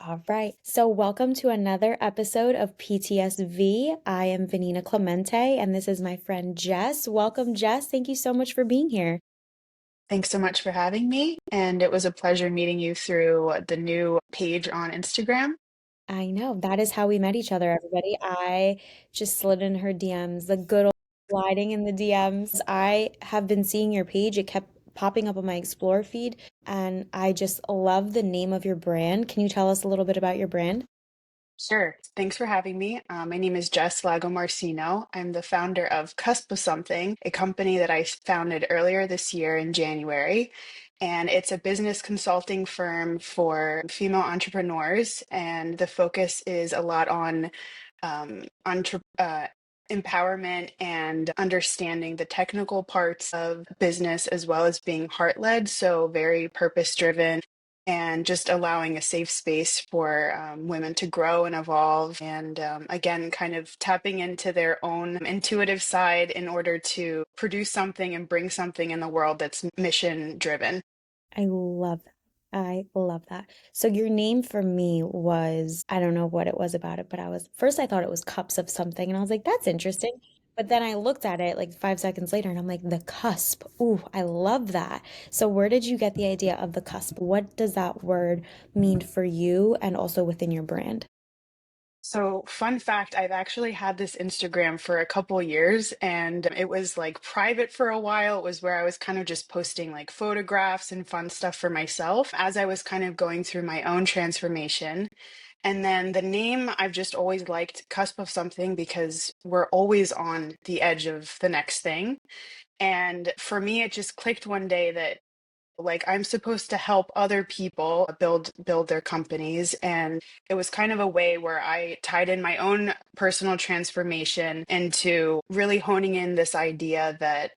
All right. So, welcome to another episode of PTSV. I am Vanina Clemente, and this is my friend Jess. Welcome, Jess. Thank you so much for being here. Thanks so much for having me. And it was a pleasure meeting you through the new page on Instagram. I know that is how we met each other, everybody. I just slid in her DMs, the good old sliding in the DMs. I have been seeing your page. It kept popping up on my Explore feed, and I just love the name of your brand. Can you tell us a little bit about your brand? Sure. Thanks for having me. My name is Jess Lagomarsino. I'm the founder of Cusp of Something, a company that I founded earlier this year in January. And it's a business consulting firm for female entrepreneurs. And the focus is a lot on empowerment and understanding the technical parts of business as well as being heart led. So, very purpose driven and just allowing a safe space for women to grow and evolve. And again, kind of tapping into their own intuitive side in order to produce something and bring something in the world that's mission driven. I love that. I love that. So your name for me was, I don't know what it was about it, but first I thought it was cups of something, and I was like, that's interesting. But then I looked at it like 5 seconds later and I'm like, the cusp. Ooh, I love that. So where did you get the idea of the cusp? What does that word mean for you and also within your brand? So, fun fact, I've actually had this Instagram for a couple years and it was like private for a while. It was where I was kind of just posting like photographs and fun stuff for myself as I was kind of going through my own transformation. And then the name I've just always liked, Cusp of Something, because we're always on the edge of the next thing. And for me, it just clicked one day that like I'm supposed to help other people build their companies, and it was kind of a way where I tied in my own personal transformation into really honing in this idea that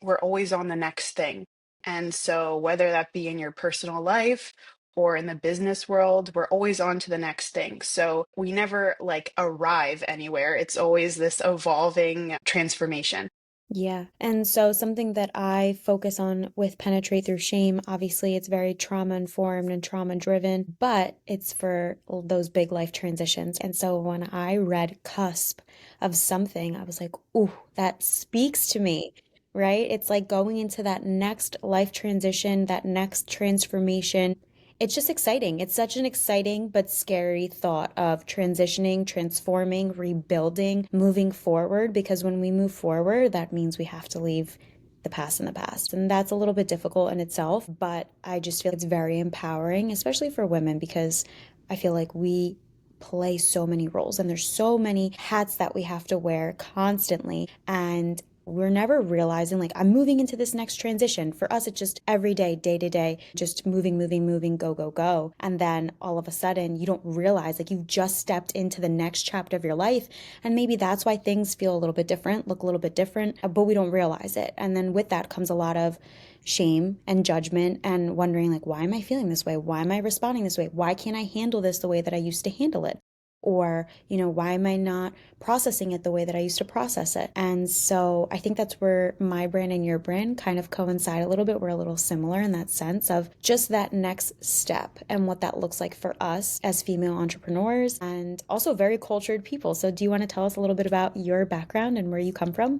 we're always on the next thing. And so whether that be in your personal life or in the business world, we're always on to the next thing. So we never like arrive anywhere. It's always this evolving transformation. Yeah. And so something that I focus on with Penetrate Through Shame, obviously it's very trauma informed and trauma driven, but it's for those big life transitions. And so when I read Cusp of Something, I was like, ooh, that speaks to me, right? It's like going into that next life transition, that next transformation. It's just exciting. It's such an exciting but scary thought of transitioning, transforming, rebuilding, moving forward. Because when we move forward, that means we have to leave the past in the past. And that's a little bit difficult in itself, but I just feel it's very empowering, especially for women, because I feel like we play so many roles and there's so many hats that we have to wear constantly. And we're never realizing like I'm moving into this next transition. For us, it's just every day to day, just moving, moving, moving, go, go, go. And then all of a sudden you don't realize like you've just stepped into the next chapter of your life. And maybe that's why things feel a little bit different, look a little bit different, but we don't realize it. And then with that comes a lot of shame and judgment and wondering like, why am I feeling this way? Why am I responding this way? Why can't I handle this the way that I used to handle it? Or, why am I not processing it the way that I used to process it? And so I think that's where my brand and your brand kind of coincide a little bit. We're a little similar in that sense of just that next step and what that looks like for us as female entrepreneurs and also very cultured people. So do you want to tell us a little bit about your background and where you come from?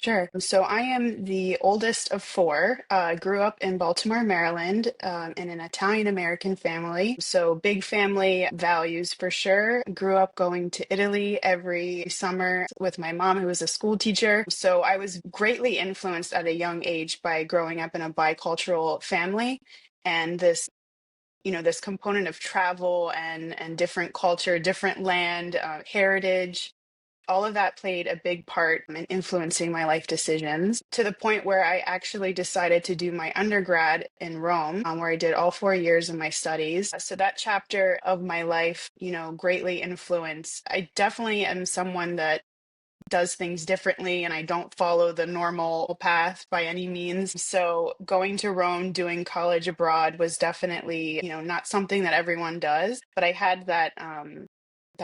Sure. So I am the oldest of four. Grew up in Baltimore, Maryland, in an Italian American family. So big family values for sure. Grew up going to Italy every summer with my mom, who was a school teacher. So I was greatly influenced at a young age by growing up in a bicultural family. And this component of travel and different culture, different land, heritage, all of that played a big part in influencing my life decisions to the point where I actually decided to do my undergrad in Rome, where I did all 4 years of my studies. So that chapter of my life, greatly influenced. I definitely am someone that does things differently and I don't follow the normal path by any means. So going to Rome, doing college abroad was definitely, not something that everyone does, but I had that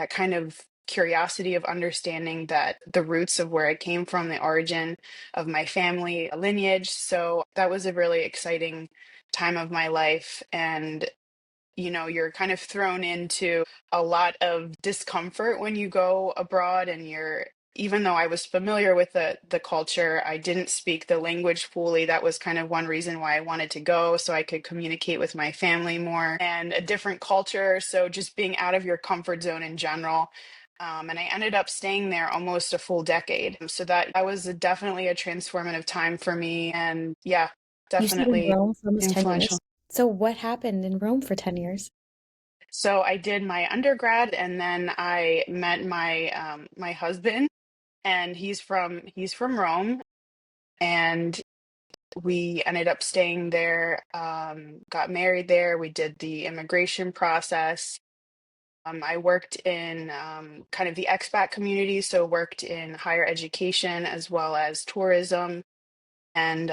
kind of curiosity of understanding that the roots of where I came from, the origin of my family lineage. So that was a really exciting time of my life. And you're kind of thrown into a lot of discomfort when you go abroad, and even though I was familiar with the culture, I didn't speak the language fully. That was kind of one reason why I wanted to go, so I could communicate with my family more, and a different culture. So just being out of your comfort zone in general. And I ended up staying there almost a full decade. So that was definitely a transformative time for me. And yeah, You stayed in definitely Rome for almost 10 influential. years. So what happened in Rome for 10 years? So I did my undergrad, and then I met my husband, and he's from Rome, and we ended up staying there, got married there. We did the immigration process. I worked in kind of the expat community, so worked in higher education as well as tourism, and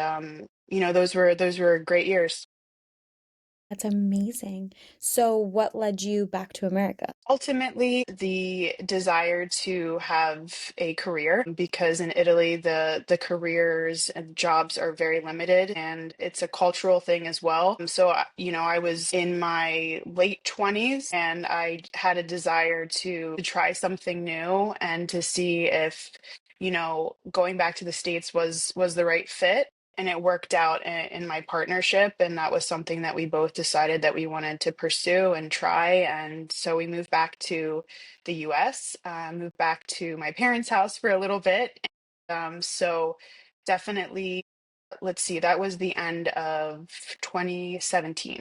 those were great years. That's amazing. So what led you back to America? Ultimately, the desire to have a career, because in Italy the careers and jobs are very limited, and it's a cultural thing as well. So, I was in my late 20s, and I had a desire to try something new and to see if, going back to the States was the right fit. And it worked out in my partnership, and that was something that we both decided that we wanted to pursue and try. And so we moved back to the US, moved back to my parents' house for a little bit. So definitely, let's see, that was the end of 2017.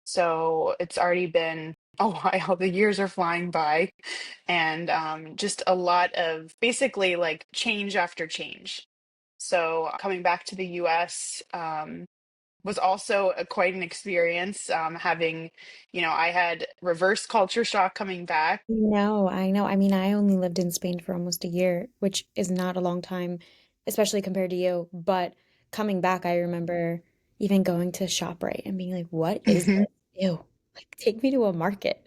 So it's already been a while. The years are flying by, and just a lot of basically like change after change. So coming back to the US was also quite an experience. I had reverse culture shock coming back. No, I know. I mean, I only lived in Spain for almost a year, which is not a long time, especially compared to you. But coming back, I remember even going to ShopRite and being like, what is Mhm. this? Ew. Like, take me to a market.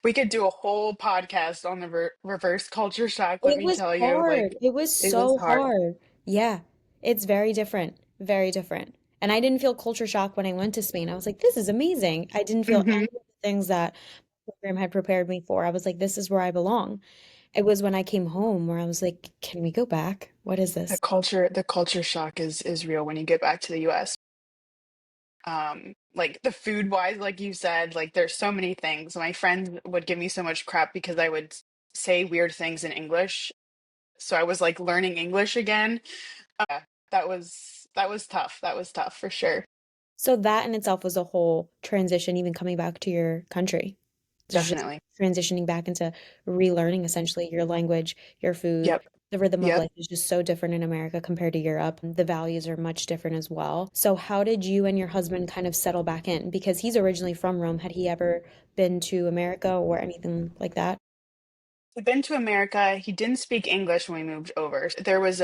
We could do a whole podcast on the reverse culture shock, let It me was tell you. hard. Like, It was it was so hard. hard. Yeah, it's very different. Very different. And I didn't feel culture shock when I went to Spain. I was like, this is amazing. I didn't feel Hmm. any of the things that the program had prepared me for. I was like, this is where I belong. It was when I came home where I was like, can we go back? What is The this? culture shock is real when you get back to the US. Like the food wise, like you said, like there's so many things. My friends would give me so much crap because I would say weird things in English. So I was like learning English again. That was tough. That was tough for sure. So that in itself was a whole transition, even coming back to your country. There's just Definitely. transitioning back into relearning essentially your language, your food. Yep. The rhythm of Yep. life is just so different in America compared to Europe. The values are much different as well. So how did you and your husband kind of settle back in? Because he's originally from Rome. Had he ever been to America or anything like that? We've been to America. He didn't speak English when we moved over. There was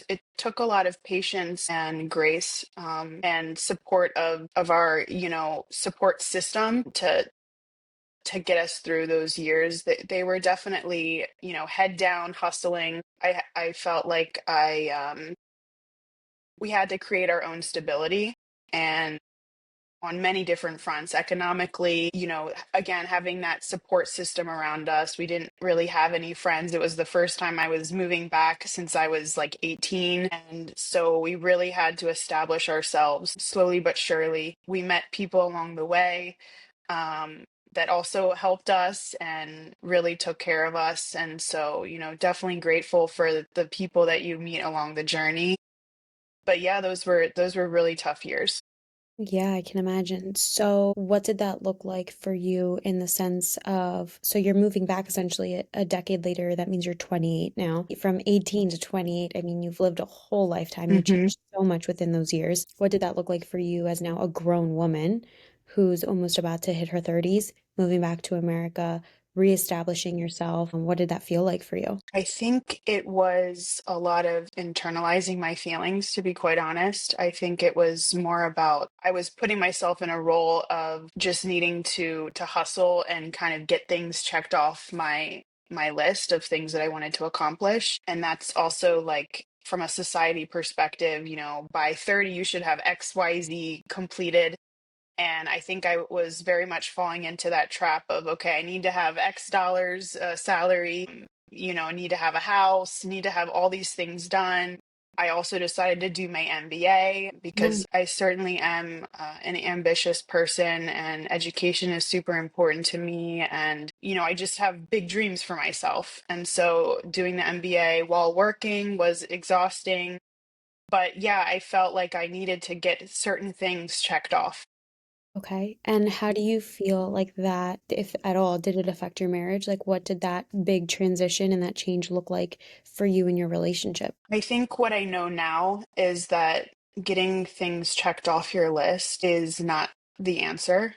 it took a lot of patience and grace, and support of our, support system to get us through those years. They were definitely, head down, hustling. I felt like we had to create our own stability, and on many different fronts economically, again, having that support system around us. We didn't really have any friends. It was the first time I was moving back since I was like 18, and so we really had to establish ourselves slowly but surely. We met people along the way, that also helped us and really took care of us, and so, definitely grateful for the people that you meet along the journey. But yeah, those were really tough years. Yeah, I can imagine. So, what did that look like for you in the sense of, so you're moving back essentially a decade later. That means you're 28 now. From 18 to 28, I mean, you've lived a whole lifetime. You Hmm. changed so much within those years. What did that look like for you as now a grown woman who's almost about to hit her 30s, moving back to America, reestablishing yourself? And what did that feel like for you? I think it was a lot of internalizing my feelings, to be quite honest. I think it was more about I was putting myself in a role of just needing to hustle and kind of get things checked off my list of things that I wanted to accomplish. And that's also like from a society perspective, by 30 you should have XYZ completed. And I think I was very much falling into that trap of, okay, I need to have X dollars salary, I need to have a house, need to have all these things done. I also decided to do my MBA Nice. because I certainly am an ambitious person and education is super important to me. And, I just have big dreams for myself. And so doing the MBA while working was exhausting. But yeah, I felt like I needed to get certain things checked off. Okay. And how do you feel like that, if at all, did it affect your marriage? Like, what did that big transition and that change look like for you and your relationship? I think what I know now is that getting things checked off your list is not the answer,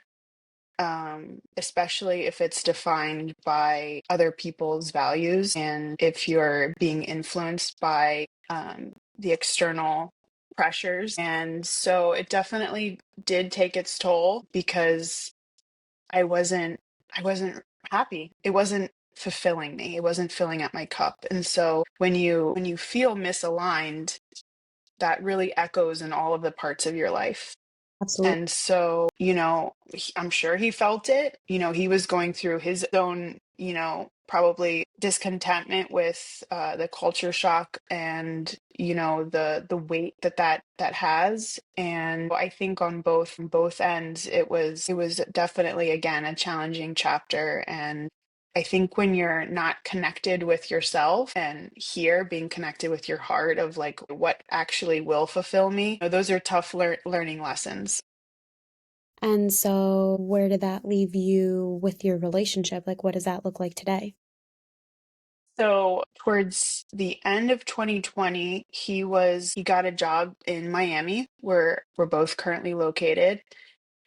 especially if it's defined by other people's values and if you're being influenced by the external pressures. And so it definitely did take its toll because I wasn't I wasn't happy. It wasn't fulfilling me. It wasn't filling up my cup. And so when you feel misaligned, that really echoes in all of the parts of your life. Absolutely. And so, I'm sure he felt it. He was going through his own, probably discontentment with the culture shock and, the weight that has. And I think on both ends, it was definitely again a challenging chapter. And I think when you're not connected with yourself and here being connected with your heart of like what actually will fulfill me, those are tough learning lessons. And so, where did that leave you with your relationship? Like, what does that look like today? So towards the end of 2020, he got a job in Miami, where we're both currently located.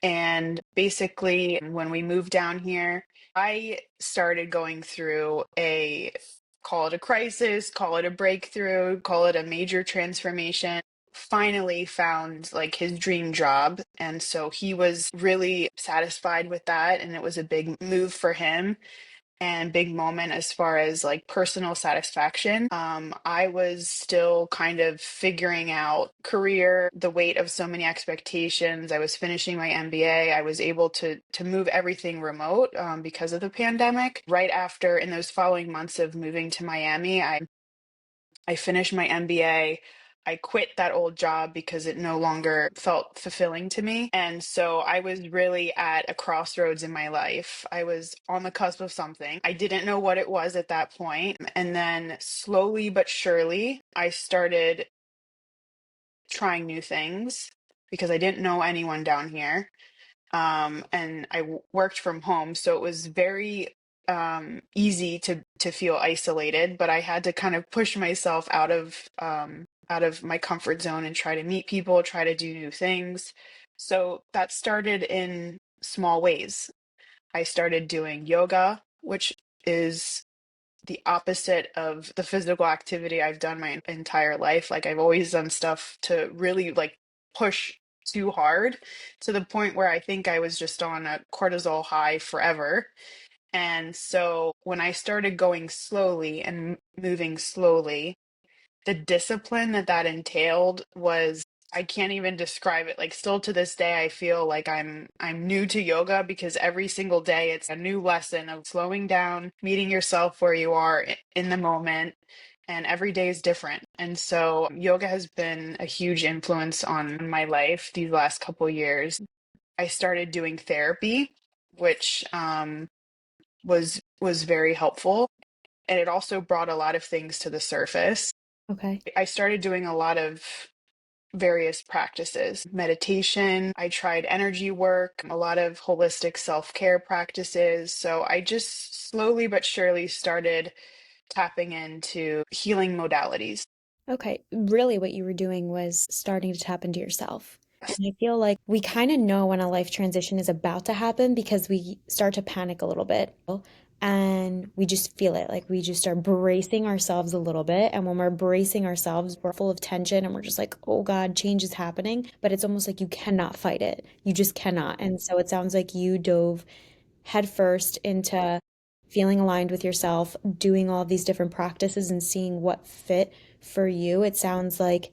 And basically, when we moved down here, I started going through call it a crisis, call it a breakthrough, call it a major transformation. Finally found like his dream job. And so he was really satisfied with that. And it was a big move for him and big moment as far as like personal satisfaction. I was still kind of figuring out career, the weight of so many expectations. I was finishing my MBA. I was able to move everything remote because of the pandemic. Right after, in those following months of moving to Miami, I finished my MBA. I quit that old job because it no longer felt fulfilling to me. And so I was really at a crossroads in my life. I was on the cusp of something. I didn't know what it was at that point. And then slowly but surely, I started trying new things because I didn't know anyone down here. And worked from home, so it was very easy to feel isolated. But I had to kind of push myself out of my comfort zone and try to meet people, try to do new things. So that started in small ways. I started doing yoga, which is the opposite of the physical activity I've done my entire life. Like I've always done stuff to really like push too hard to the point where I think I was just on a cortisol high forever. And so when I started going slowly and moving slowly, the discipline that entailed was I can't even describe it. Like still to this day I feel like I'm new to yoga because every single day it's a new lesson of slowing down, meeting yourself where you are in the moment, and every day is different. And so yoga has been a huge influence on my life these last couple years. I started doing therapy, which was very helpful, and it also brought a lot of things to the surface. Okay. I started doing a lot of various practices, meditation. I tried energy work, a lot of holistic self care practices. So I just slowly but surely started tapping into healing modalities. Okay. Really, what you were doing was starting to tap into yourself. And I feel like we kind of know when a life transition is about to happen because we start to panic a little bit and we just feel it. Like we just start bracing ourselves a little bit. And when we're bracing ourselves, we're full of tension and we're just like, oh God, change is happening. But it's almost like you cannot fight it. You just cannot. And so it sounds like you dove headfirst into feeling aligned with yourself, doing all these different practices and seeing what fit for you. It sounds like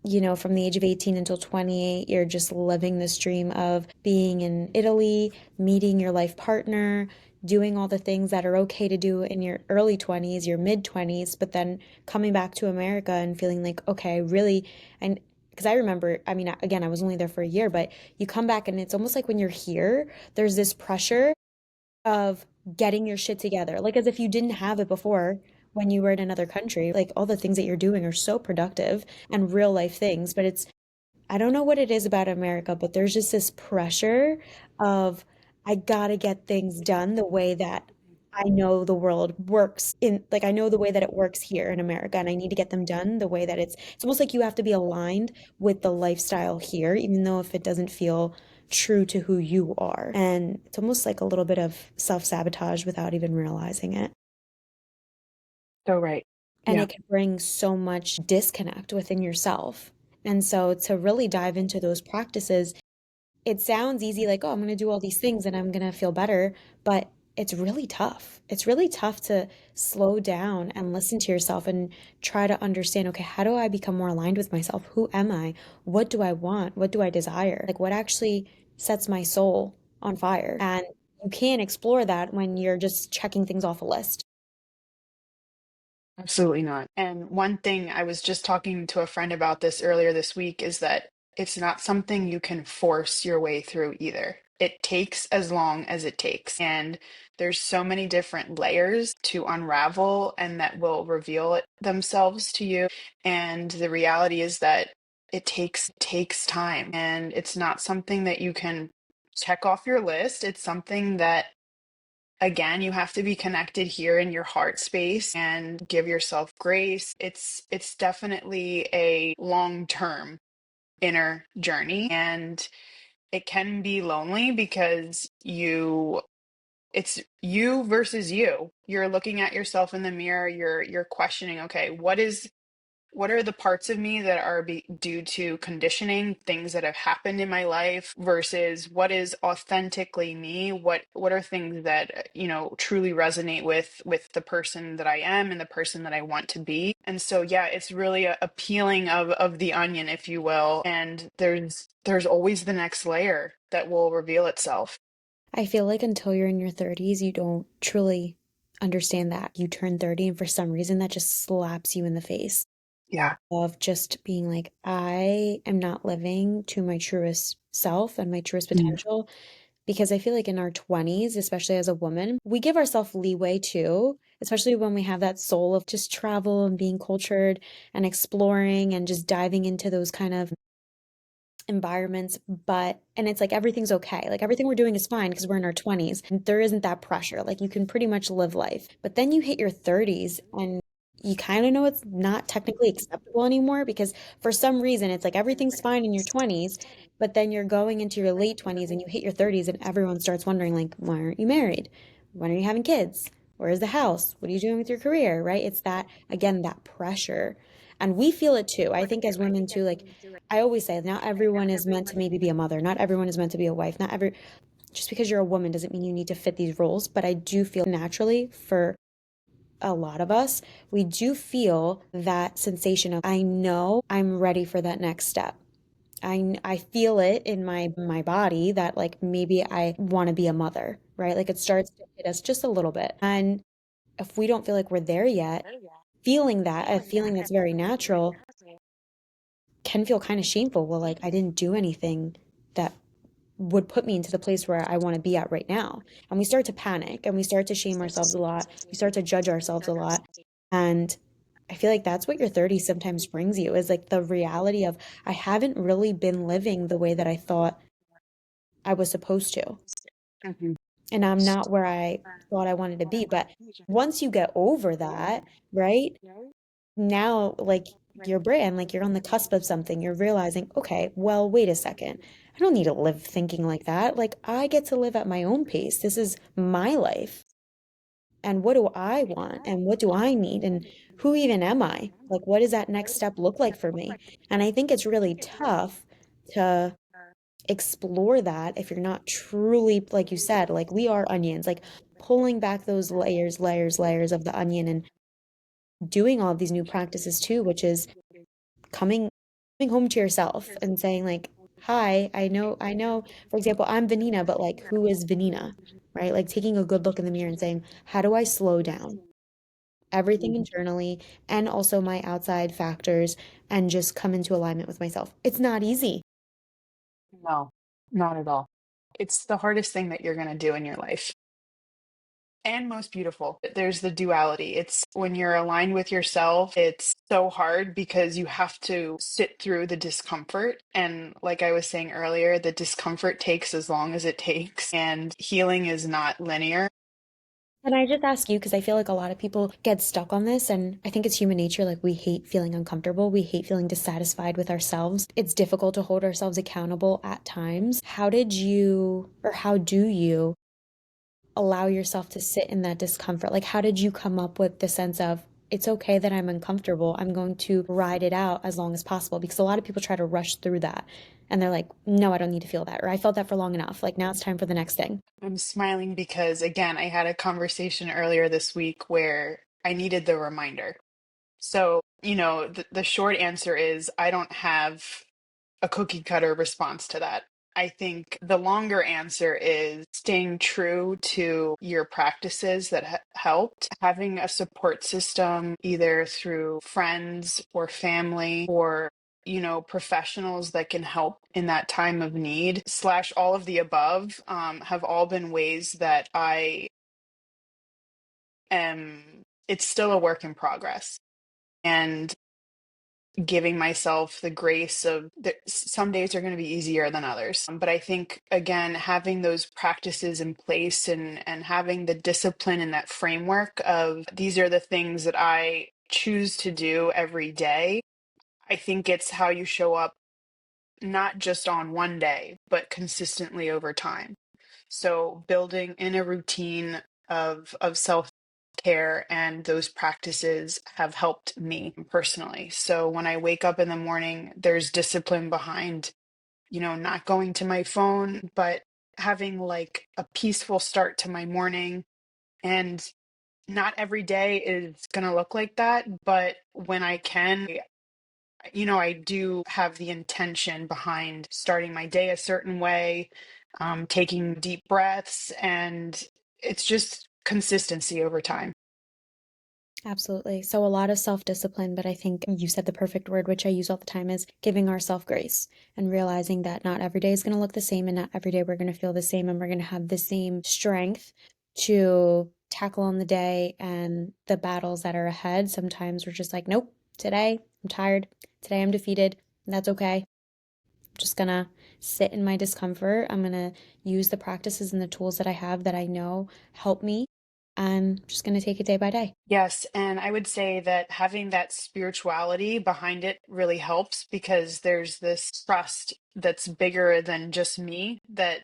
from the age of 18 until 28, you're just living this dream of being in Italy, meeting your life partner, doing all the things that are okay to do in your early 20s, your mid 20s, but then coming back to America and feeling like, okay, really, and because I remember, I mean, again, I was only there for a year, but you come back and it's almost like when you're here, there's this pressure of getting your shit together, like as if you didn't have it before when you were in another country. Like all the things that you're doing are so productive and real life things, but I don't know what it is about America, but there's just this pressure of I gotta get things done the way that I know the world works in, like I know the way that it works here in America, and I need to get them done the way that it's almost like you have to be aligned with the lifestyle here, even though if it doesn't feel true to who you are. And it's almost like a little bit of self-sabotage without even realizing it. So right. And Yeah. it can bring so much disconnect within yourself. And so to really dive into those practices, it sounds easy, like, oh, I'm going to do all these things and I'm going to feel better, but it's really tough. It's really tough to slow down and listen to yourself and try to understand, okay, how do I become more aligned with myself? Who am I? What do I want? What do I desire? Like, what actually sets my soul on fire? And you can't explore that when you're just checking things off a list. Absolutely not. And one thing I was just talking to a friend about this earlier this week is that it's not something you can force your way through either. It takes as long as it takes. And there's so many different layers to unravel and that will reveal themselves to you. And the reality is that it takes time and it's not something that you can check off your list. It's something that again, you have to be connected here in your heart space and give yourself grace. It's definitely a long-term inner journey and it can be lonely because it's you versus you. You're looking at yourself in the mirror, you're questioning, okay, what are the parts of me that are due to conditioning, things that have happened in my life versus what is authentically me? What are things that truly resonate with the person that I am and the person that I want to be? And so yeah, it's really a peeling of the onion, if you will. And there's always the next layer that will reveal itself. I feel like until you're in your 30s, you don't truly understand that. You turn 30, and for some reason, that just slaps you in the face Yeah. of just being like, I am not living to my truest self and my truest Mm. potential. Because I feel like in our 20s, especially as a woman, we give ourselves leeway too, especially when we have that soul of just travel and being cultured and exploring and just diving into those kind of environments, but and it's like everything's okay. Like everything we're doing is fine because we're in our 20s and there isn't that pressure. Like you can pretty much live life. But then you hit your 30s and you kind of know it's not technically acceptable anymore because for some reason it's like everything's fine in your 20s, but then you're going into your late 20s and you hit your 30s and everyone starts wondering like, why aren't you married? When are you having kids? Where's the house? What are you doing with your career? Right? It's that again, that pressure. And we feel it too. I think as women too, like I always say, not everyone is meant to maybe be a mother. Not everyone is meant to be a wife. Not every, just because you're a woman doesn't mean you need to fit these roles. But I do feel naturally for a lot of us, we do feel that sensation of, I know I'm ready for that next step. I feel it in my body that like maybe I want to be a mother, right? Like it starts to hit us just a little bit. And if we don't feel like we're there yet, feeling that, a feeling that's very natural can feel kind of shameful. Well, like I didn't do anything that would put me into the place where I want to be at right now. And we start to panic and we start to shame ourselves a lot. We start to judge ourselves a lot. And I feel like that's what your 30s sometimes brings you is like the reality of I haven't really been living the way that I thought I was supposed to. Mhm. And I'm not where I thought I wanted to be. But once you get over that, right? Now like your brand, like you're on the cusp of something, you're realizing, okay, well, wait a second. I don't need to live thinking like that. Like I get to live at my own pace. This is my life. And what do I want? And what do I need? And who even am I? Like what does that next step look like for me? And I think it's really tough to explore that if you're not truly, like you said, like we are onions, like pulling back those layers of the onion and doing all of these new practices too, which is coming home to yourself and saying like, hi, I know, for example, I'm Vanina, but like, who is Vanina? Right? Like taking a good look in the mirror and saying, how do I slow down everything internally and also my outside factors and just come into alignment with myself? It's not easy. No, not at all. It's the hardest thing that you're going to do in your life. And most beautiful. There's the duality. It's when you're aligned with yourself, it's so hard because you have to sit through the discomfort. And like I was saying earlier, the discomfort takes as long as it takes, and healing is not linear. And I just ask you because I feel like a lot of people get stuck on this, and I think it's human nature. Like, we hate feeling uncomfortable. We hate feeling dissatisfied with ourselves. It's difficult to hold ourselves accountable at times. How did you, or how do you allow yourself to sit in that discomfort? Like, how did you come up with the sense of, it's okay that I'm uncomfortable. I'm going to ride it out as long as possible? Because a lot of people try to rush through that and they're like, no, I don't need to feel that. Or I felt that for long enough. Like, now it's time for the next thing. I'm smiling because, again, I had a conversation earlier this week where I needed the reminder. So, the short answer is I don't have a cookie cutter response to that. I think the longer answer is staying true to your practices that helped, having a support system, either through friends or family or professionals that can help in that time of need, slash all of the above, have all been ways that I am, it's still a work in progress. And giving myself the grace of that some days are going to be easier than others. But I think, again, having those practices in place and having the discipline and that framework of these are the things that I choose to do every day. I think it's how you show up not just on one day, but consistently over time. So building in a routine of self-care and those practices have helped me personally. So when I wake up in the morning, there's discipline behind, not going to my phone, but having like a peaceful start to my morning. And not every day is going to look like that, but when I can, I do have the intention behind starting my day a certain way, taking deep breaths, and it's just consistency over time. Absolutely. So a lot of self-discipline, but I think you said the perfect word, which I use all the time, is giving ourselves grace and realizing that not every day is going to look the same and not every day we're going to feel the same and we're going to have the same strength to tackle on the day and the battles that are ahead. Sometimes we're just like, nope, today I'm tired. Today I'm defeated. And that's okay. I'm just gonna sit in my discomfort. I'm gonna use the practices and the tools that I have that I know help me. I'm just gonna take it day by day. Yes, and I would say that having that spirituality behind it really helps because there's this trust that's bigger than just me that,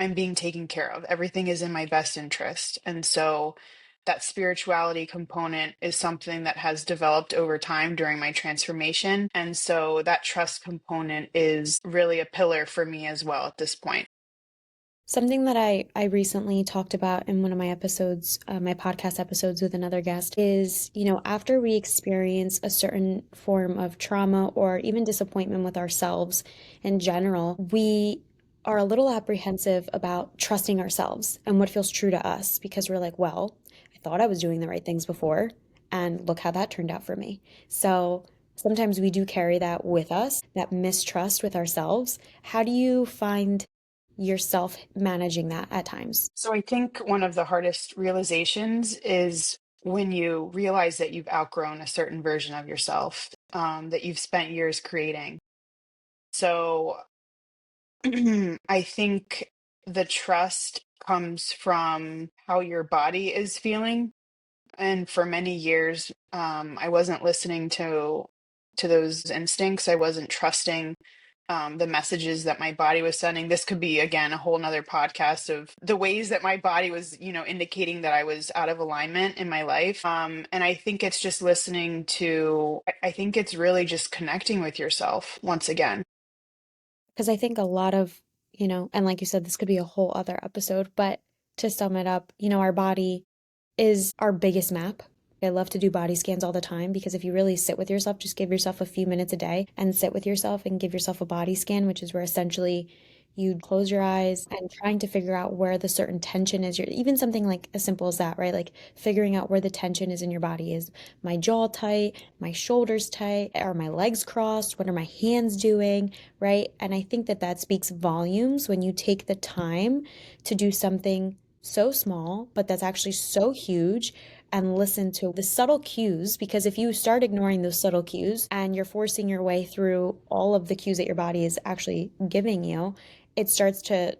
I'm being taken care of. Everything is in my best interest. And so that spirituality component is something that has developed over time during my transformation. And so that trust component is really a pillar for me as well at this point. Something that I recently talked about in one of my episodes, my podcast episodes with another guest, is, after we experience a certain form of trauma or even disappointment with ourselves in general, we are a little apprehensive about trusting ourselves and what feels true to us because we're like, well, I thought I was doing the right things before, and look how that turned out for me. So sometimes we do carry that with us, that mistrust with ourselves. How do you find yourself managing that at times? So I think one of the hardest realizations is when you realize that you've outgrown a certain version of yourself, that you've spent years creating. So I think the trust comes from how your body is feeling. And for many years, I wasn't listening to those instincts. I wasn't trusting the messages that my body was sending. This could be, again, a whole nother podcast of the ways that my body was, indicating that I was out of alignment in my life. And I think it's just listening to, I think it's really just connecting with yourself once again. Because I think a lot of, and like you said, this could be a whole other episode, but to sum it up, our body is our biggest map. I love to do body scans all the time because if you really sit with yourself, just give yourself a few minutes a day and sit with yourself and give yourself a body scan, which is where essentially you close your eyes and trying to figure out where the certain tension is. Even something like as simple as that, right? Like figuring out where the tension is in your body. Is my jaw tight? My shoulders tight? Are my legs crossed? What are my hands doing? Right? And I think that that speaks volumes when you take the time to do something so small, but that's actually so huge and listen to the subtle cues. Because if you start ignoring those subtle cues and you're forcing your way through all of the cues that your body is actually giving you, it starts to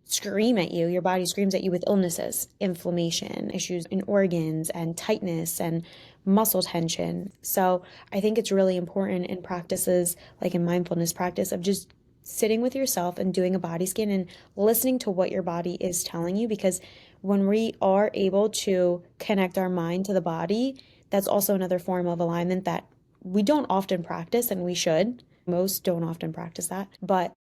scream at you. Your body screams at you with illnesses, inflammation, issues in organs, and tightness and muscle tension. So I think it's really important in practices like in mindfulness practice of just sitting with yourself and doing a body scan and listening to what your body is telling you. Because when we are able to connect our mind to the body, that's also another form of alignment that we don't often practice and we should. Most don't often practice that, but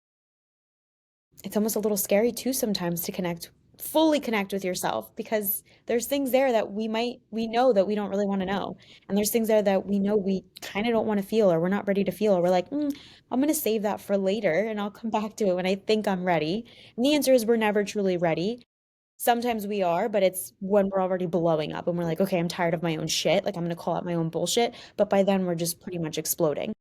it's almost a little scary too sometimes to connect, fully connect with yourself, because there's things there that we know that we don't really want to know. And there's things there that we know we kind of don't want to feel, or we're not ready to feel, or we're like, I'm going to save that for later and I'll come back to it when I think I'm ready. And the answer is we're never truly ready. Sometimes we are, but it's when we're already blowing up and we're like, okay, I'm tired of my own shit. Like I'm going to call out my own bullshit. But by then we're just pretty much exploding.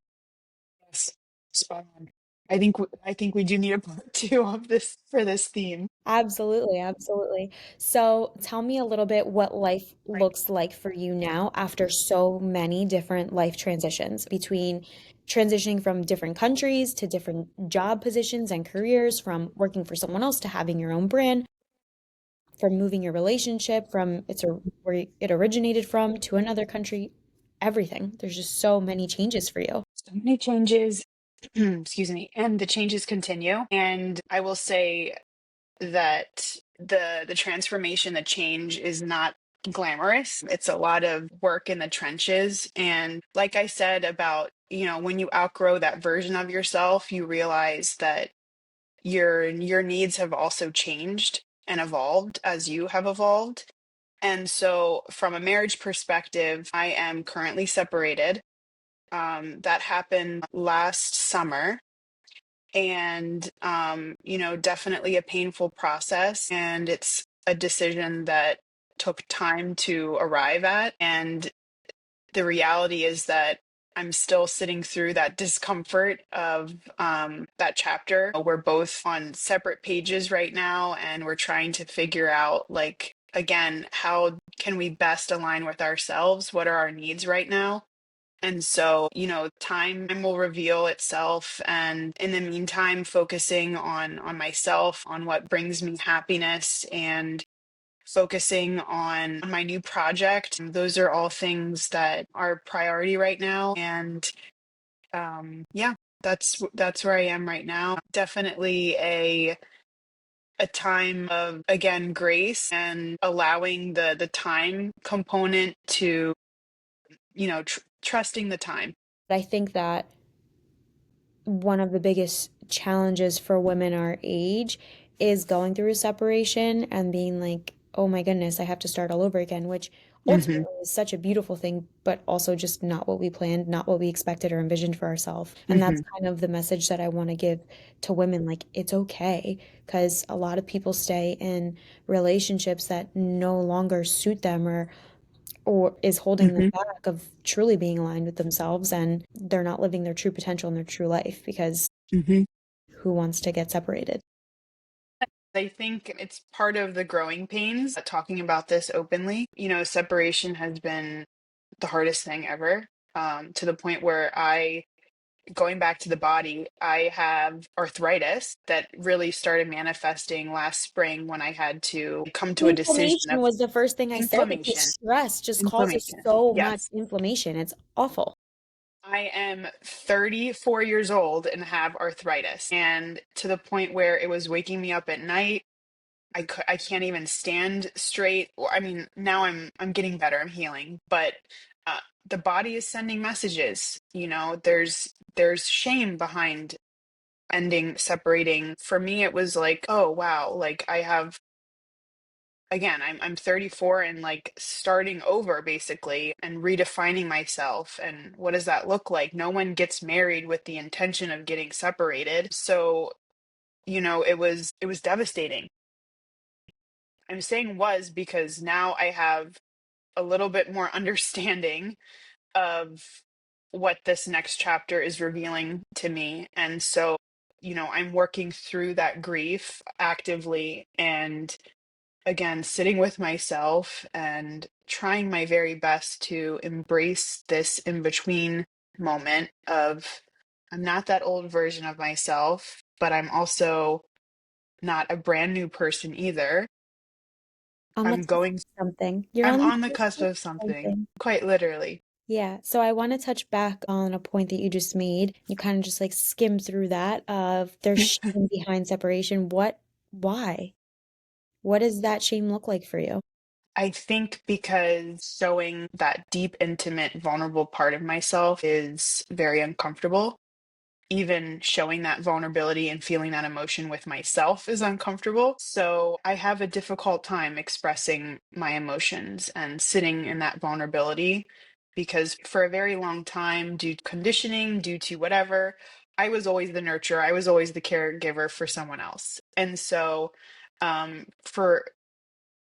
Yes, spot on. I think we do need a part two of this for this theme. Absolutely, absolutely. So tell me a little bit what life Right. looks like for you now after so many different life transitions, between transitioning from different countries to different job positions and careers, from working for someone else to having your own brand, from moving your relationship from where it originated from to another country, everything. There's just so many changes for you. So many changes, excuse me, and the changes continue. And I will say that the transformation, the change is not glamorous. It's a lot of work in the trenches. And like I said about, when you outgrow that version of yourself, you realize that your needs have also changed and evolved as you have evolved. And so from a marriage perspective, I am currently separated. That happened last summer, and definitely a painful process, and it's a decision that took time to arrive at. And the reality is that I'm still sitting through that discomfort of that chapter. We're both on separate pages right now, and we're trying to figure out, like, again, how can we best align with ourselves? What are our needs right now? And so, time will reveal itself. And in the meantime, focusing on myself, on what brings me happiness, and focusing on my new project. Those are all things that are priority right now. And yeah, that's where I am right now. Definitely a time of, again, grace and allowing the time component to, trusting the time. I think that one of the biggest challenges for women our age is going through a separation and being like, oh my goodness, I have to start all over again, which Hmm. ultimately is such a beautiful thing, but also just not what we planned, not what we expected or envisioned for ourselves. And that's Hmm. kind of the message that I want to give to women. Like, it's okay, because a lot of people stay in relationships that no longer suit them, or is holding them Hmm. back of truly being aligned with themselves, and they're not living their true potential in their true life, because Hmm. who wants to get separated? I think it's part of the growing pains, talking about this openly. Separation has been the hardest thing ever, to the point where going back to the body, I have arthritis that really started manifesting last spring when I had to come to a decision Inflammation of was the first thing I said, because inflammation. stress just causes Inflammation. so much Yes. inflammation. It's awful. I am 34 years old and have arthritis, and to the point where it was waking me up at night. I can't even stand straight. Or, I mean, now I'm getting better. I'm healing, but the body is sending messages. There's shame behind ending, separating. For me, it was like, oh wow, like I have again, I'm 34 and like starting over basically and redefining myself. And what does that look like? No one gets married with the intention of getting separated. So, it was devastating. I'm saying was because now I have a little bit more understanding of what this next chapter is revealing to me. And so, I'm working through that grief actively and again, sitting with myself and trying my very best to embrace this in between moment of I'm not that old version of myself, but I'm also not a brand new person either. On the I'm cusp going, of something. You're I'm on the on the cusp cusp of of something, something. quite literally. Yeah, so I want to touch back on a point that you just made. You kind of just like skim through that of there's shame behind separation. Why? What does that shame look like for you? I think because showing that deep, intimate, vulnerable part of myself is very uncomfortable. Even showing that vulnerability and feeling that emotion with myself is uncomfortable. So I have a difficult time expressing my emotions and sitting in that vulnerability because for a very long time, due to conditioning, due to whatever, I was always the nurturer. I was always the caregiver for someone else. And so, for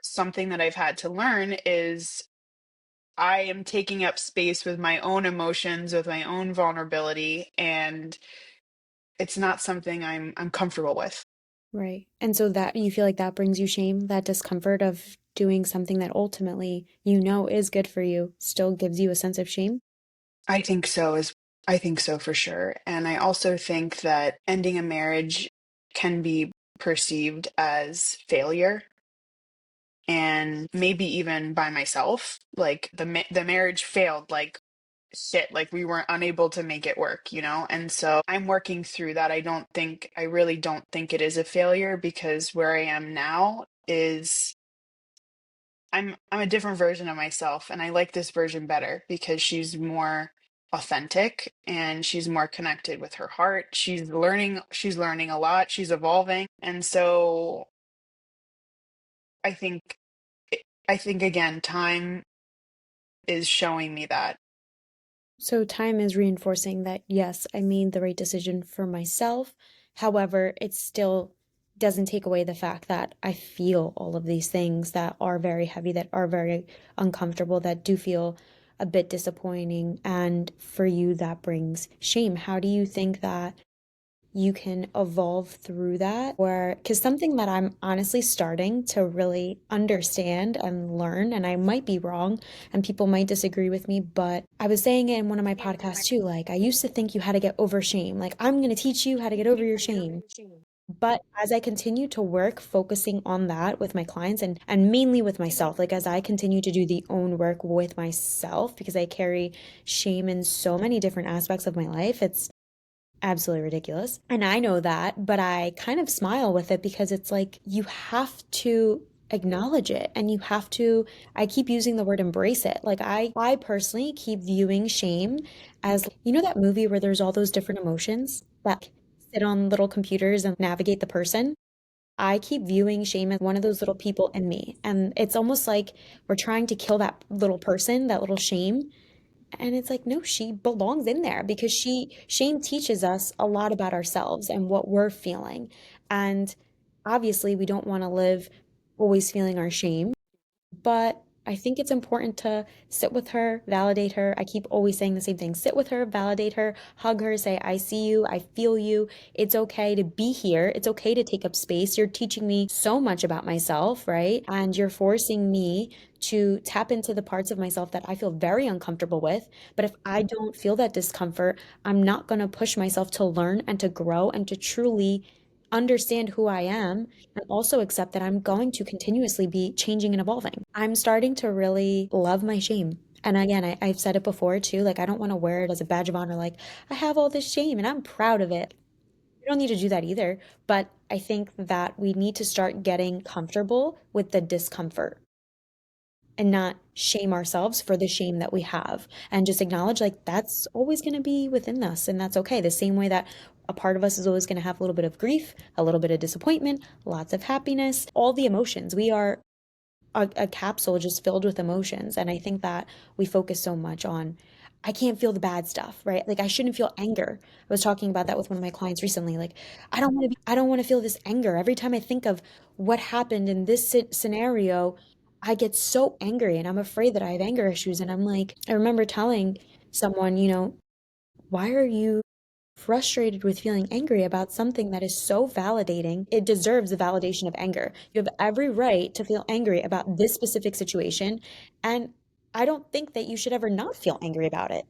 something that I've had to learn is I am taking up space with my own emotions, with my own vulnerability, and it's not something I'm comfortable with. Right. And so that you feel like that brings you shame, that discomfort of doing something that ultimately you know is good for you still gives you a sense of shame. I think so as I think so for sure. And I also think that ending a marriage can be perceived as failure and maybe even by myself. Like the marriage failed like shit, like we weren't unable to make it work. And so I'm working through that. I really don't think it is a failure because where I am now is I'm a different version of myself and I like this version better because she's more authentic and she's more connected with her heart. She's learning a lot, she's evolving. And so I think I think again time is showing me that. So time is reinforcing that, yes, I made the right decision for myself. However, it still doesn't take away the fact that I feel all of these things that are very heavy, that are very uncomfortable, that do feel a bit disappointing. And for you, that brings shame. How do you think that you can evolve through that? Or because something that I'm honestly starting to really understand and learn, and I might be wrong and people might disagree with me, but I was saying it in one of my podcasts too. Like, I used to think you had to get over shame. Like, I'm going to teach you how to get over your shame. But as I continue to work focusing on that with my clients and mainly with myself, like as I continue to do the own work with myself, because I carry shame in so many different aspects of my life, it's absolutely ridiculous. And I know that, but I kind of smile with it because it's like you have to acknowledge it and you have to I keep using the word embrace it. Like I personally keep viewing shame as that movie where there's all those different emotions that sit on little computers and navigate the person. I keep viewing shame as one of those little people in me. And it's almost like we're trying to kill that little person, that little shame, and it's like, no, she belongs in there because shame teaches us a lot about ourselves and what we're feeling. And obviously, we don't want to live always feeling our shame, but I think it's important to sit with her, validate her. I keep always saying the same thing: sit with her, validate her, hug her, say, I see you, I feel you. It's okay to be here. It's okay to take up space. You're teaching me so much about myself, right? And you're forcing me to tap into the parts of myself that I feel very uncomfortable with. But if I don't feel that discomfort, I'm not going to push myself to learn and to grow and to truly understand who I am and also accept that I'm going to continuously be changing and evolving. I'm starting to really love my shame. And again, I've said it before too, like I don't want to wear it as a badge of honor, like I have all this shame and I'm proud of it. You don't need to do that either. But I think that we need to start getting comfortable with the discomfort and not shame ourselves for the shame that we have and just acknowledge like that's always going to be within us and that's okay. The same way that a part of us is always going to have a little bit of grief, a little bit of disappointment, lots of happiness, all the emotions. We are a capsule just filled with emotions. And I think that we focus so much on, I can't feel the bad stuff, right? Like I shouldn't feel anger. I was talking about that with one of my clients recently. Like, I don't want to feel this anger. Every time I think of what happened in this scenario, I get so angry and I'm afraid that I have anger issues. And I'm like, I remember telling someone, why are you frustrated with feeling angry about something that is so validating? It deserves the validation of anger. You have every right to feel angry about this specific situation. And I don't think that you should ever not feel angry about it.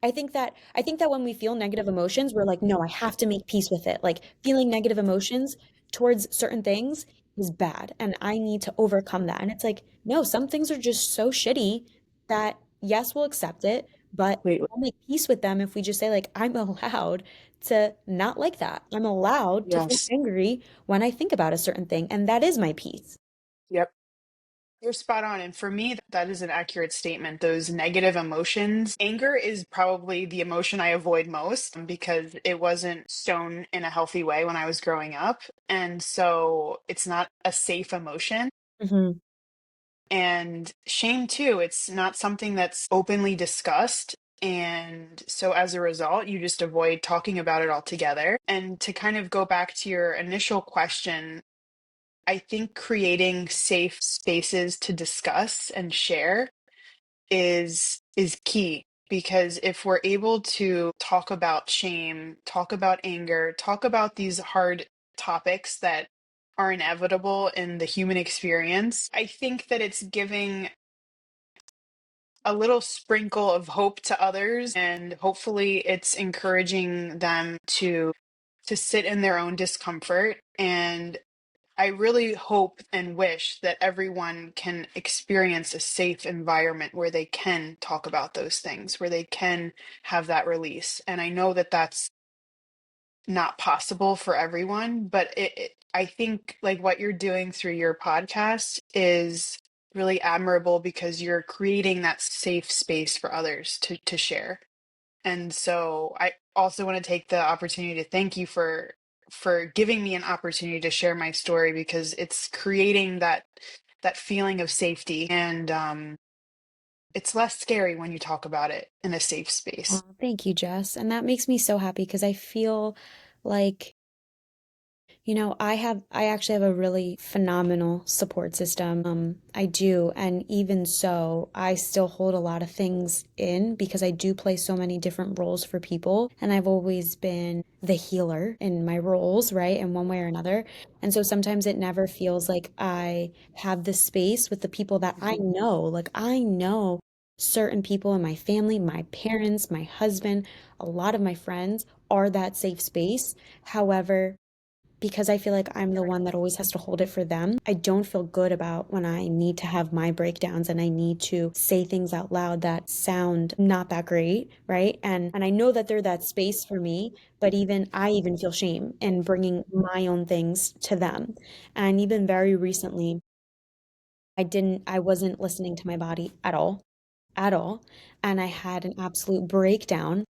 I think that when we feel negative emotions, we're like, no, I have to make peace with it. Like feeling negative emotions towards certain things is bad and I need to overcome that. And it's like, no, some things are just so shitty that yes, we'll accept it, but Completely. we'll make peace with them if we just say like, I'm allowed to not like that. I'm allowed to feel Yes. angry when I think about a certain thing, and that is my peace. Yep. You're spot on. And for me, that is an accurate statement. Those negative emotions, anger is probably the emotion I avoid most because it wasn't shown in a healthy way when I was growing up. And so it's not a safe emotion. Hmm. And shame, too, it's not something that's openly discussed. And so as a result, you just avoid talking about it altogether. And to kind of go back to your initial question, I think creating safe spaces to discuss and share is key, because if we're able to talk about shame, talk about anger, talk about these hard topics that are inevitable in the human experience, I think that it's giving a little sprinkle of hope to others, and hopefully it's encouraging them to sit in their own discomfort. And I really hope and wish that everyone can experience a safe environment where they can talk about those things, where they can have that release. And I know that that's not possible for everyone, but I think like what you're doing through your podcast is really admirable because you're creating that safe space for others to share. And so I also want to take the opportunity to thank you for giving me an opportunity to share my story, because it's creating that feeling of safety, and it's less scary when you talk about it in a safe space. Oh, thank you, Jess. And that makes me so happy because I feel like I actually have a really phenomenal support system. I do. And even so, I still hold a lot of things in because I do play so many different roles for people. And I've always been the healer in my roles, right? In one way or another. And so sometimes it never feels like I have the space with the people that I know. Like I know certain people in my family, my parents, my husband, a lot of my friends are that safe space. However, because I feel like I'm the one that always has to hold it for them, I don't feel good about when I need to have my breakdowns and I need to say things out loud that sound not that great, right? And I know that they're that space for me, but I even feel shame in bringing my own things to them. And even very recently, I wasn't listening to my body at all, and I had an absolute breakdown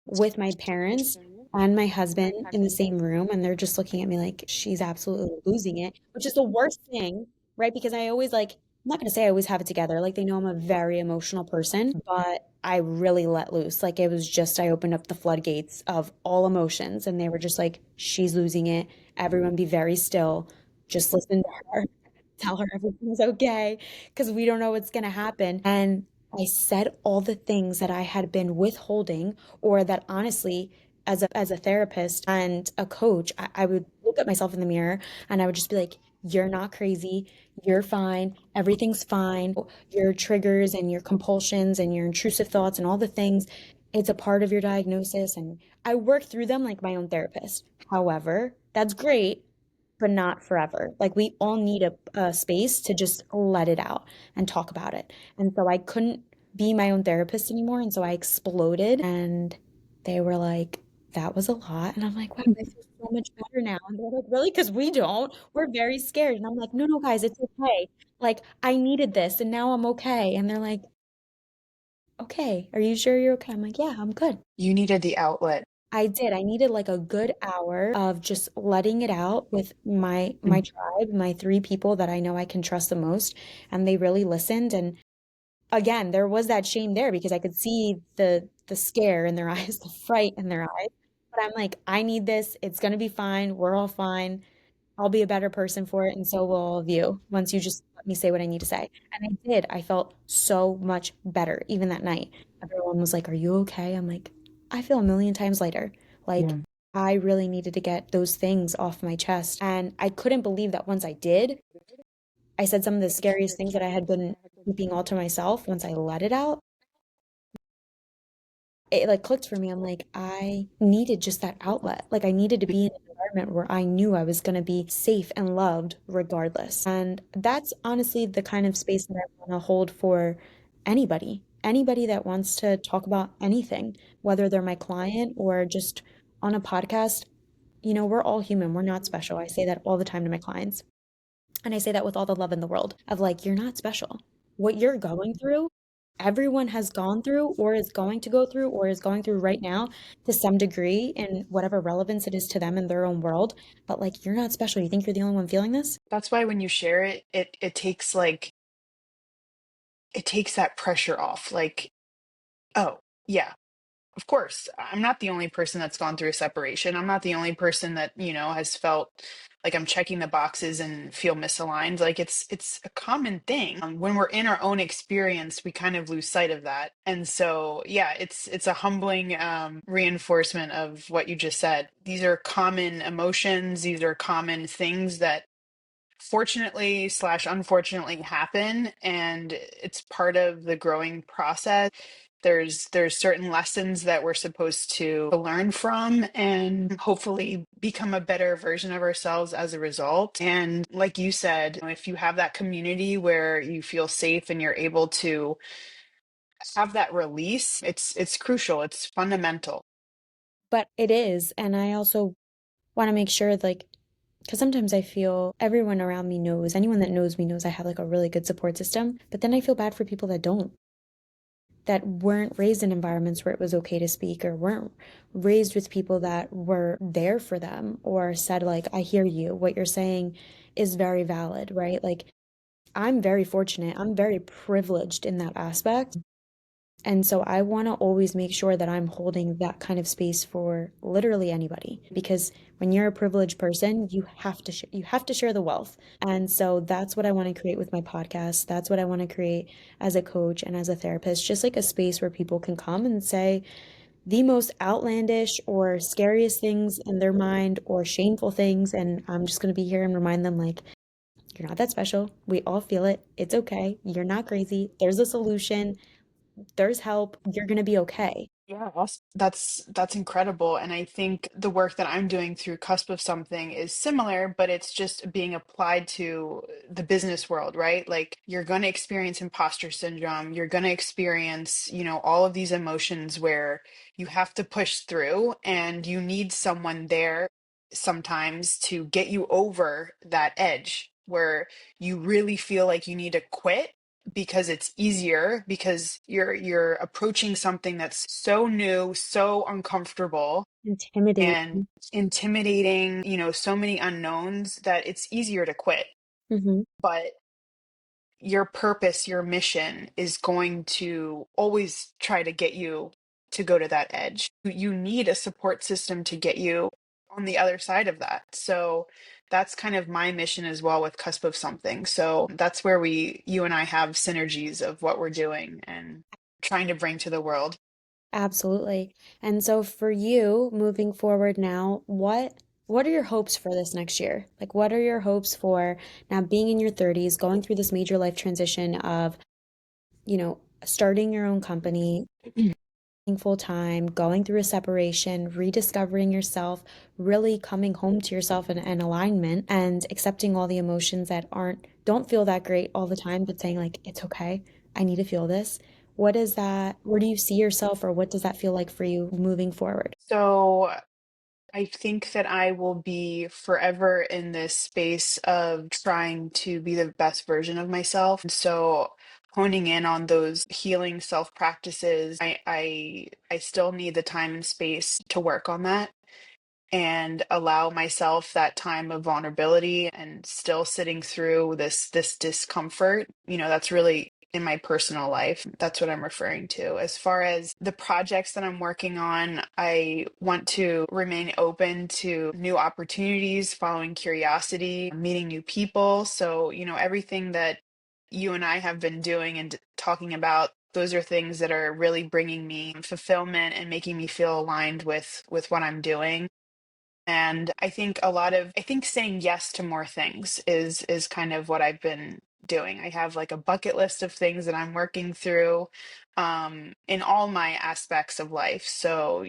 with my parents and my husband in the same room, and they're just looking at me like she's absolutely losing it, which is the worst thing, right? Because I always like, I'm not going to say I always have it together. Like they know I'm a very emotional person, but I really let loose. Like it was just, I opened up the floodgates of all emotions, and they were just like, she's losing it. Everyone be very still. Just listen to her. Tell her everything's okay because we don't know what's going to happen. And I said all the things that I had been withholding, or that honestly, as a therapist and a coach, I would look at myself in the mirror and I would just be like, you're not crazy. You're fine. Everything's fine. Your triggers and your compulsions and your intrusive thoughts and all the things, it's a part of your diagnosis. And I work through them like my own therapist. However, that's great, but not forever. Like we all need a space to just let it out and talk about it. And so I couldn't be my own therapist anymore. And so I exploded and they were like, that was a lot. And I'm like, wow, I feel so much better now. And they're like, really? Because we don't. We're very scared. And I'm like, no, no, guys, it's okay. Like I needed this and now I'm okay. And they're like, okay, are you sure you're okay? I'm like, yeah, I'm good. You needed the outlet. I did. I needed like a good hour of just letting it out with my tribe, my three people that I know I can trust the most, and they really listened. And again, there was that shame there because I could see the scare in their eyes, the fright in their eyes. But I'm like, I need this. It's gonna be fine. We're all fine. I'll be a better person for it, and so will all of you once you just let me say what I need to say. And I did. I felt so much better even that night. Everyone was like, "Are you okay?" I'm like, "I feel a million times lighter." Like, I really needed to get those things off my chest. And I couldn't believe that once I did, I said some of the scariest things that I had been keeping all to myself. Once I let it out, it like clicked for me. I'm like, I needed just that outlet. Like I needed to be in an environment where I knew I was going to be safe and loved regardless. And that's honestly the kind of space that I want to hold for anybody. Anybody that wants to talk about anything, whether they're my client or just on a podcast. You know, we're all human. We're not special. I say that all the time to my clients. And I say that with all the love in the world of like, you're not special. What you're going through, everyone has gone through or is going to go through or is going through right now to some degree in whatever relevance it is to them in their own world. But like, you're not special. You think you're the only one feeling this? That's why when you share it, it takes like it takes that pressure off. Like, oh, yeah, of course, I'm not the only person that's gone through a separation. I'm not the only person that, has felt like I'm checking the boxes and feel misaligned. Like it's a common thing. When we're in our own experience, we kind of lose sight of that. And so, yeah, it's a humbling reinforcement of what you just said. These are common emotions. These are common things that fortunately slash unfortunately happen, and it's part of the growing process. There's certain lessons that we're supposed to learn from and hopefully become a better version of ourselves as a result. And like you said, if you have that community where you feel safe and you're able to have that release, it's crucial, it's fundamental. But it is. And I also want to make sure, like, because sometimes I feel everyone around me knows, anyone that knows me knows I have like a really good support system. But then I feel bad for people that don't, that weren't raised in environments where it was okay to speak or weren't raised with people that were there for them or said like, I hear you, what you're saying is very valid, right? Like I'm very fortunate, I'm very privileged in that aspect, and so I want to always make sure that I'm holding that kind of space for literally anybody because when you're a privileged person, you have to share the wealth. And so that's what I want to create with my podcast. That's what I want to create as a coach and as a therapist, just like a space where people can come and say the most outlandish or scariest things in their mind or shameful things, and I'm just going to be here and remind them like you're not that special. We all feel it. It's okay. You're not crazy. There's a solution. There's help. You're going to be okay. Yeah, awesome. That's incredible. And I think the work that I'm doing through Cusp of Something is similar, but it's just being applied to the business world, right? Like you're going to experience imposter syndrome. You're going to experience, all of these emotions where you have to push through and you need someone there sometimes to get you over that edge where you really feel like you need to quit because it's easier because you're approaching something that's so new, so uncomfortable and Intimidating. intimidating, so many unknowns that it's easier to quit. Hmm. But your purpose, your mission is going to always try to get you to go to that edge. You need a support system to get you on the other side of that. So that's kind of my mission as well with Cusp of Something. So that's where you and I have synergies of what we're doing and trying to bring to the world. Absolutely. And so for you moving forward now, what are your hopes for this next year? Like what are your hopes for now being in your 30s, going through this major life transition of, starting your own company, full time, going through a separation, rediscovering yourself, really coming home to yourself in alignment and accepting all the emotions that don't feel that great all the time, but saying like, it's okay. I need to feel this. What is that? Where do you see yourself or what does that feel like for you moving forward? So I think that I will be forever in this space of trying to be the best version of myself. So honing in on those healing self practices. I still need the time and space to work on that and allow myself that time of vulnerability and still sitting through this discomfort. That's really in my personal life. That's what I'm referring to. As far as the projects that I'm working on, I want to remain open to new opportunities, following curiosity, meeting new people. So, everything that you and I have been doing and talking about, those are things that are really bringing me fulfillment and making me feel aligned with what I'm doing. And I think saying yes to more things is kind of what I've been doing. I have like a bucket list of things that I'm working through in all my aspects of life. So,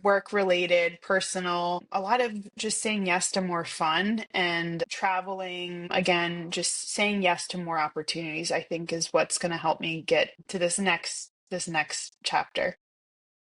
work related, personal, a lot of just saying yes to more fun and traveling. Again, just saying yes to more opportunities, I think is what's going to help me get to this next chapter.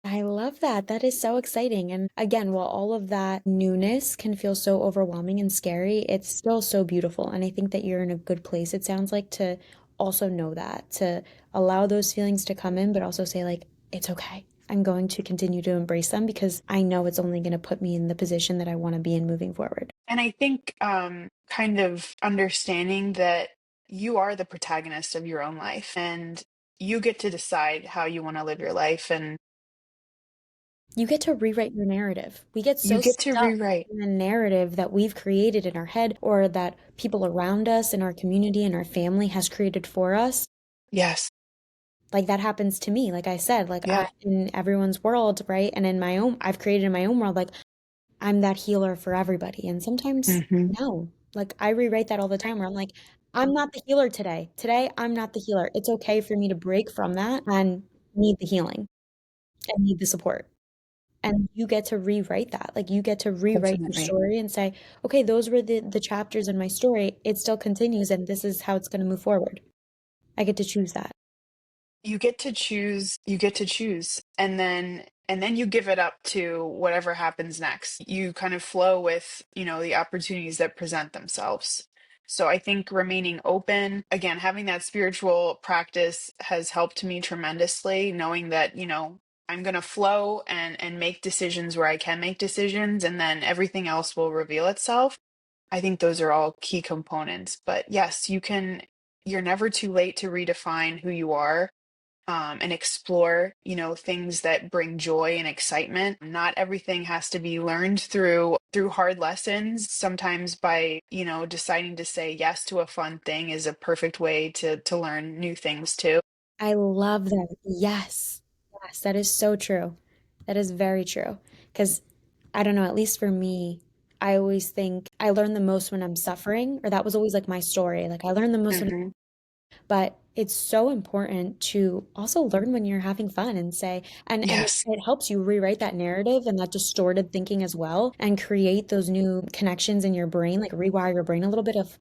I love that. That is so exciting. And again, while all of that newness can feel so overwhelming and scary, it's still so beautiful. And I think that you're in a good place, it sounds like, to also know that, to allow those feelings to come in, but also say, like, it's okay. I'm going to continue to embrace them because I know it's only going to put me in the position that I want to be in moving forward. And I think kind of understanding that you are the protagonist of your own life and you get to decide how you want to live your life, and You get to rewrite your narrative. We get you so get to stuck rewrite. in the narrative that we've created in our head or that people around us in our community and our family has created for us. Yes. Like that happens to me. Like I said, like I Yeah. in everyone's world, right? And in my own, I've created in my own world, like I'm that healer for everybody. And sometimes Hmm. no. Like I rewrite that all the time where I'm like, I'm not the healer today. Today, I'm not the healer. It's okay for me to break from that and need the healing and need the support. And you get to rewrite that. Like you get to rewrite your Definitely. story and say, okay, those were the chapters in my story. It still continues and this is how it's going to move forward. I get to choose that. You get to choose, and then you give it up to whatever happens next. You kind of flow with, the opportunities that present themselves. So I think remaining open, again, having that spiritual practice has helped me tremendously, knowing that, I'm going to flow and make decisions where I can make decisions, and then everything else will reveal itself. I think those are all key components. But yes, you're never too late to redefine who you are, and explore, things that bring joy and excitement. Not everything has to be learned through hard lessons. Sometimes by, deciding to say yes to a fun thing is a perfect way to learn new things too. I love that. Yes. Yes, that is so true. That is very true. Because I don't know, at least for me, I always think I learn the most when I'm suffering, or that was always like my story. Like I learn the most when, Hmm. but it's so important to also learn when you're having fun and say, and Yes, it helps you rewrite that narrative and that distorted thinking as well and create those new connections in your brain, like rewire your brain a little bit of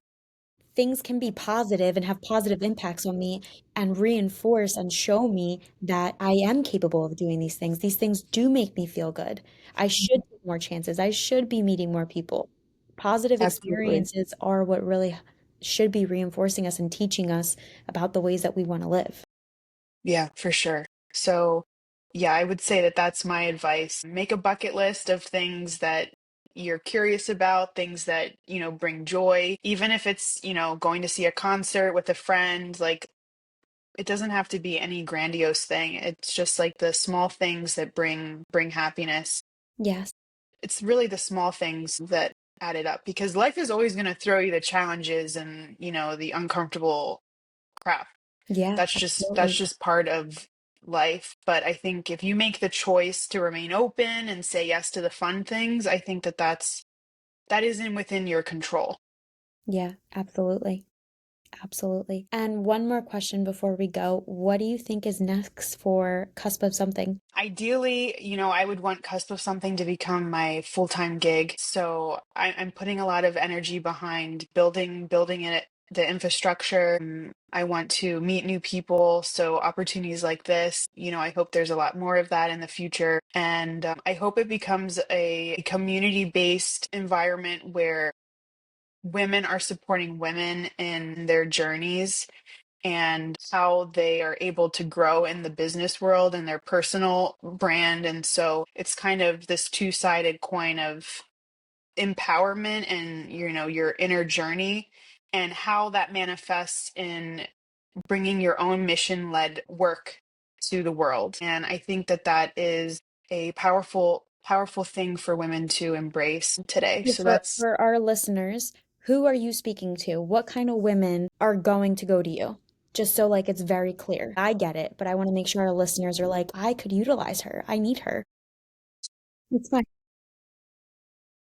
things can be positive and have positive impacts on me and reinforce and show me that I am capable of doing these things. These things do make me feel good. I should take more chances. I should be meeting more people. Positive absolutely. experiences are what really should be reinforcing us and teaching us about the ways that we want to live. Yeah, for sure. So, yeah, I would say that that's my advice. Make a bucket list of things that you're curious about, things that, bring joy, even if it's, going to see a concert with a friend. Like, it doesn't have to be any grandiose thing. It's just like the small things that bring happiness. Yes. It's really the small things that add it up, because life is always going to throw you the challenges and, the uncomfortable crap. Yeah, That's absolutely. just part of life. But I think if you make the choice to remain open and say yes to the fun things, I think that isn't within your control. Yeah, absolutely. Absolutely. And one more question before we go. What do you think is next for Cusp of Something? Ideally, I would want Cusp of Something to become my full-time gig. So I'm putting a lot of energy behind building it, the infrastructure. I want to meet new people. So opportunities like this, I hope there's a lot more of that in the future. And I hope it becomes a community-based environment where women are supporting women in their journeys, and how they are able to grow in the business world and their personal brand. And so it's kind of this two-sided coin of empowerment and, your inner journey, and how that manifests in bringing your own mission-led work to the world. And I think that that is a powerful, powerful thing for women to embrace today. So So that's for our listeners, who are you speaking to? What kind of women are going to go to you? Just so like it's very clear. I get it, but I want to make sure our listeners are like, I could utilize her. I need her. It's fine.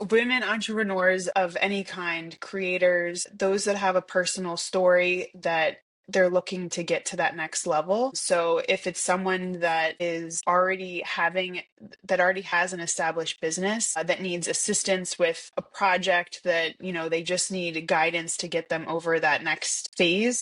women entrepreneurs of any kind, creators, those that have a personal story that they're looking to get to that next level. So if it's someone that is already having, that already has an established business, that needs assistance with a project that, they just need guidance to get them over that next phase,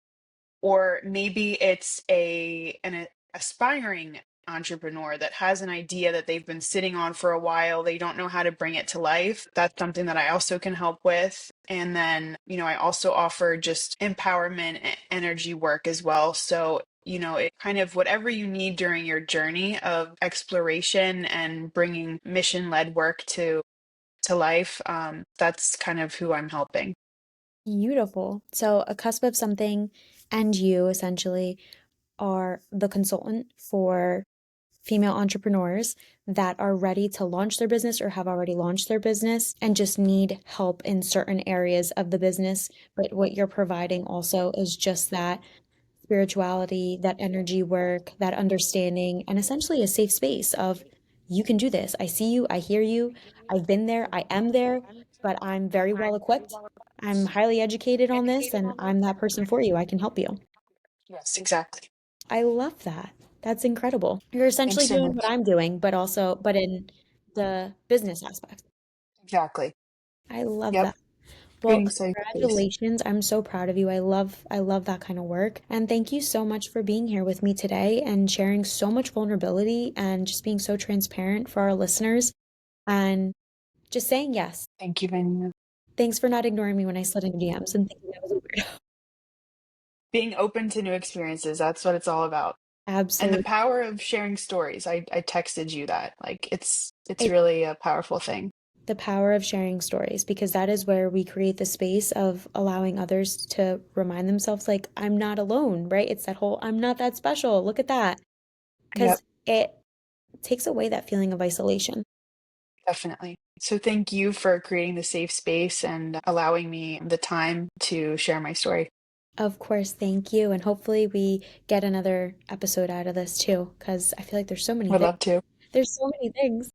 or maybe it's an aspiring entrepreneur that has an idea that they've been sitting on for a while, they don't know how to bring it to life. That's something that I also can help with. And then, I also offer just empowerment energy work as well. So, it kind of whatever you need during your journey of exploration and bringing mission led work to life. That's kind of who I'm helping. Beautiful. So a cusp of something and you essentially are the consultant for female entrepreneurs that are ready to launch their business or have already launched their business and just need help in certain areas of the business. But what you're providing also is just that spirituality, that energy work, that understanding, and essentially a safe space of you can do this. I see you, I hear you, I've been there, I am there, but I'm very well equipped. I'm highly educated on this, and I'm that person for you. I can help you. Yes, exactly. I love that. That's incredible. You're Thanks essentially so doing what much. I'm doing, but also, but in the business aspect. Exactly. I love Yep. that. Well, Creating safe space. congratulations. I'm so proud of you. I love that kind of work. And thank you so much for being here with me today and sharing so much vulnerability and just being so transparent for our listeners and just saying yes. Thank you, Vanina. Thanks for not ignoring me when I slid into DMs and thinking I was a weirdo. Being open to new experiences, that's what it's all about. And the Absolutely. power of sharing stories. I texted you that. Like it's really a powerful thing. The power of sharing stories because that is where we create the space of allowing others to remind themselves like I'm not alone, right? It's that whole I'm not that special. Look at that. Yep, Because it takes away that feeling of isolation. definitely. So thank you for creating the safe space and allowing me the time to share my story. Of course, thank you. And hopefully we get another episode out of this too, because I feel like there's so many Would things. love to. There's so many things.